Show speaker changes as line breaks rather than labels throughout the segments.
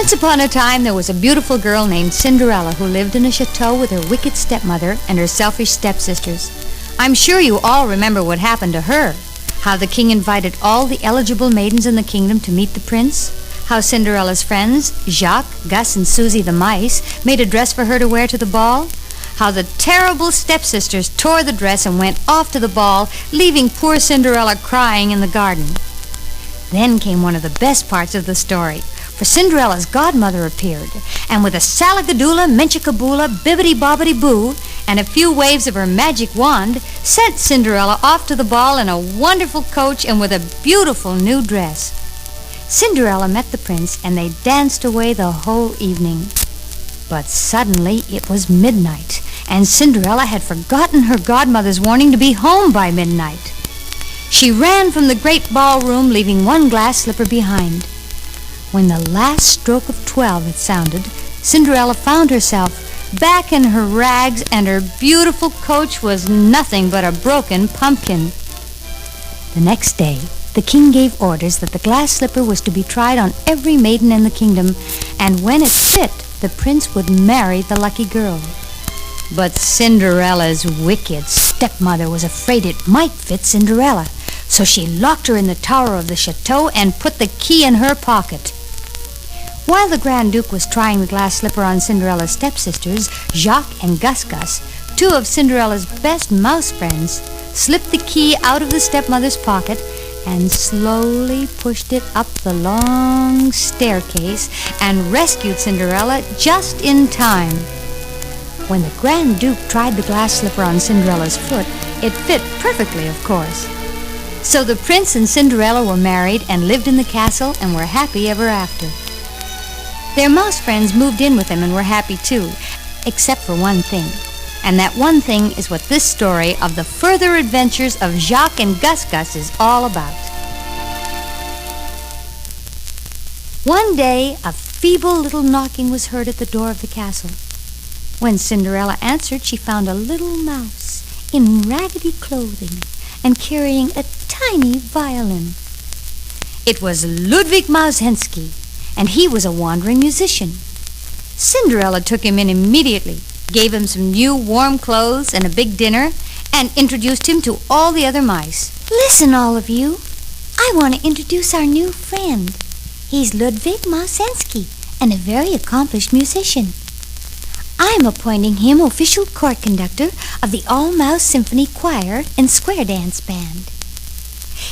Once upon a time, there was a beautiful girl named Cinderella who lived in a chateau with her wicked stepmother and her selfish stepsisters. I'm sure you all remember what happened to her. How the king invited all the eligible maidens in the kingdom to meet the prince. How Cinderella's friends, Jacques, Gus, and Susie the mice, made a dress for her to wear to the ball. How the terrible stepsisters tore the dress and went off to the ball, leaving poor Cinderella crying in the garden. Then came one of the best parts of the story, for Cinderella's godmother appeared, and with a salagadoola, menchikaboola, bibbidi-bobbidi-boo, and a few waves of her magic wand, sent Cinderella off to the ball in a wonderful coach and with a beautiful new dress. Cinderella met the prince, and they danced away the whole evening. But suddenly it was midnight, and Cinderella had forgotten her godmother's warning to be home by midnight. She ran from the great ballroom, leaving one glass slipper behind. When the last stroke of 12 had sounded, Cinderella found herself back in her rags, and her beautiful coach was nothing but a broken pumpkin. The next day, the king gave orders that the glass slipper was to be tried on every maiden in the kingdom, and when it fit, the prince would marry the lucky girl. But Cinderella's wicked stepmother was afraid it might fit Cinderella, so she locked her in the tower of the chateau and put the key in her pocket. While the Grand Duke was trying the glass slipper on Cinderella's stepsisters, Jacques and Gus, two of Cinderella's best mouse friends, slipped the key out of the stepmother's pocket and slowly pushed it up the long staircase and rescued Cinderella just in time. When the Grand Duke tried the glass slipper on Cinderella's foot, it fit perfectly, of course. So the prince and Cinderella were married and lived in the castle and were happy ever after. Their mouse friends moved in with them and were happy too, except for one thing. And that one thing is what this story of the further adventures of Jacques and Gus is all about. One day, a feeble little knocking was heard at the door of the castle. When Cinderella answered, she found a little mouse in raggedy clothing and carrying a tiny violin. It was Ludwig Maushensky, and he was a wandering musician. Cinderella took him in immediately, gave him some new warm clothes and a big dinner, and introduced him to all the other mice.
Listen, all of you. I want to introduce our new friend. He's Ludwig Maushensky, and a very accomplished musician. I'm appointing him official court conductor of the All-Mouse Symphony Choir and Square Dance Band.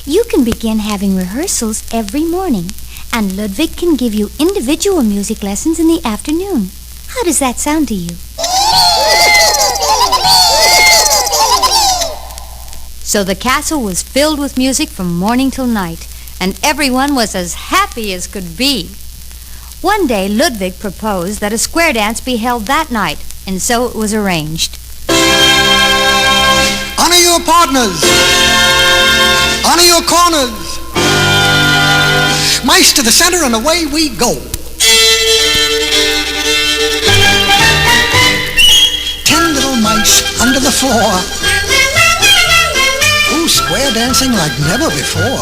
You can begin having rehearsals every morning, and Ludwig can give you individual music lessons in the afternoon. How does that sound to you?
So the castle was filled with music from morning till night, and everyone was as happy as could be. One day, Ludwig proposed that a square dance be held that night, and so it was arranged.
Honor your partners. Honor your corners. Mice to the center, and away we go. 10 little mice under the floor. Ooh, square dancing like never before.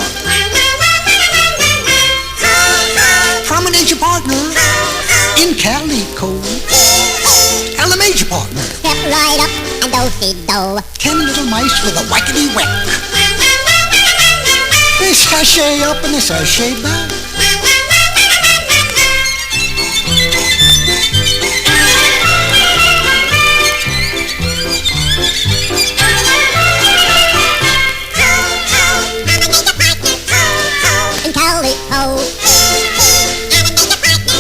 Promenade your partner in calico. And the major partner.
Step right up and do-si-do.
10 little mice with a whackety-whack. They sashay up and they sashay back.
In calico.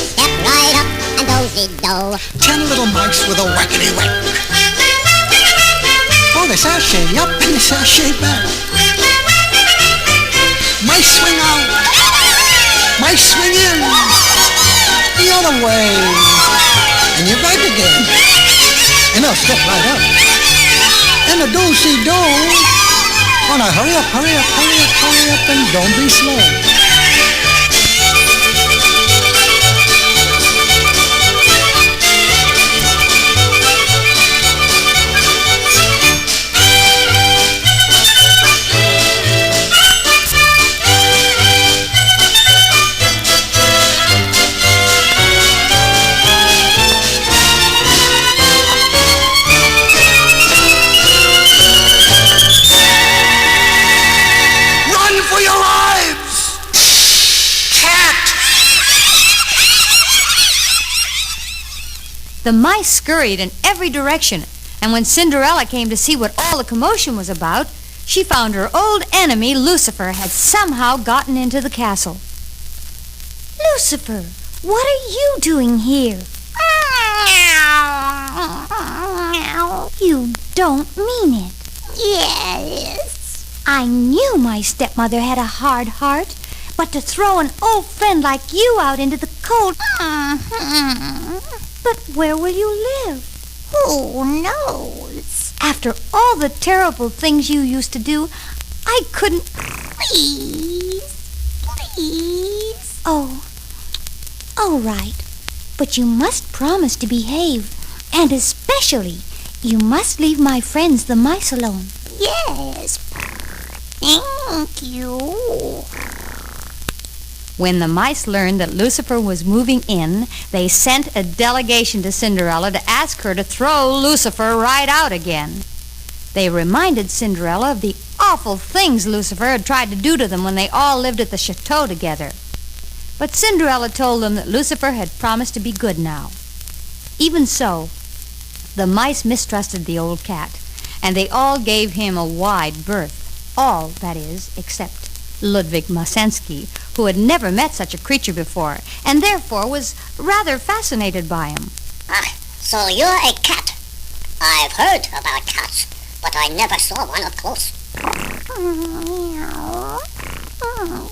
Step right up and do-si-do.
10 little mice with a whackety-whack. Oh, they sashay up and they sashay back. Mice swing out, mice swing in, the other way, and you're back again. And they'll step right up. And the do-si-do. Oh, now hurry up, hurry up, hurry up, hurry up, and don't be slow.
The mice scurried in every direction, and when Cinderella came to see what all the commotion was about, she found her old enemy, Lucifer, had somehow gotten into the castle.
Lucifer, what are you doing here? You don't mean it.
Yes.
I knew my stepmother had a hard heart, but to throw an old friend like you out into the cold... But where will you live?
Who knows?
After all the terrible things you used to do, I couldn't...
Please.
Oh, all right. But you must promise to behave. And especially, you must leave my friends, the mice, alone.
Yes. Thank you.
When the mice learned that Lucifer was moving in, they sent a delegation to Cinderella to ask her to throw Lucifer right out again. They reminded Cinderella of the awful things Lucifer had tried to do to them when they all lived at the chateau together. But Cinderella told them that Lucifer had promised to be good now. Even so, the mice mistrusted the old cat, and they all gave him a wide berth. All, that is, except Ludwig Masensky, who had never met such a creature before, and therefore was rather fascinated by him.
Ah, so you're a cat. I've heard about cats, but I never saw one up close.
Meow.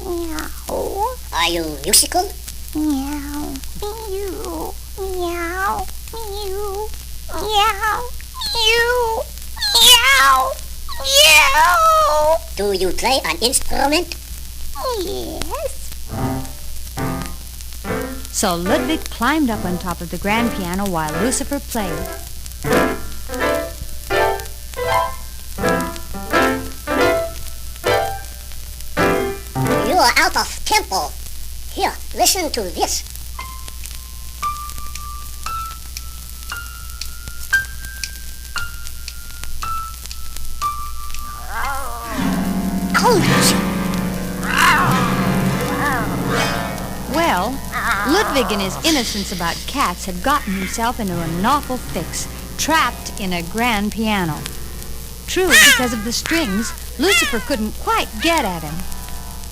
Meow.
Are you musical?
Meow. Meow. Meow. Meow. Meow. Meow. Meow. Meow.
Do you play an instrument?
Yes.
So Ludwig climbed up on top of the grand piano while Lucifer played.
You're out of tempo. Here, listen to this. Ouch!
Well, Ludwig in his innocence about cats had gotten himself into an awful fix, trapped in a grand piano. True, because of the strings, Lucifer couldn't quite get at him.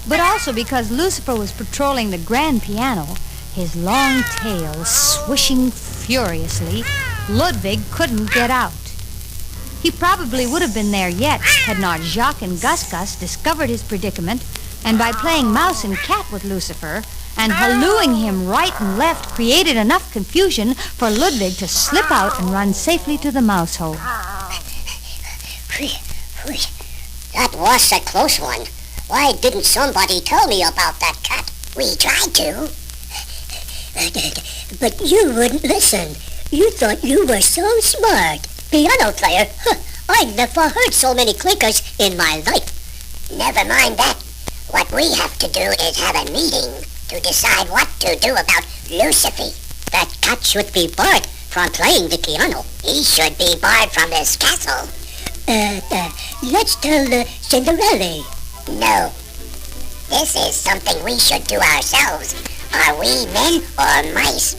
But also because Lucifer was patrolling the grand piano, his long tail swishing furiously, Ludwig couldn't get out. He probably would have been there yet had not Jacques and Gus Gus discovered his predicament, and by playing mouse and cat with Lucifer and hallooing him right and left created enough confusion for Ludwig to slip out and run safely to the mouse hole.
That was a close one. Why didn't somebody tell me about that cat? We tried to. But you wouldn't listen. You thought you were so smart. Piano player? I never heard so many clinkers in my life. Never mind that. What we have to do is have a meeting to decide what to do about Lucifer. That cat should be barred from playing the piano. He should be barred from this castle. Let's tell Cinderella. No. This is something we should do ourselves. Are we men or mice?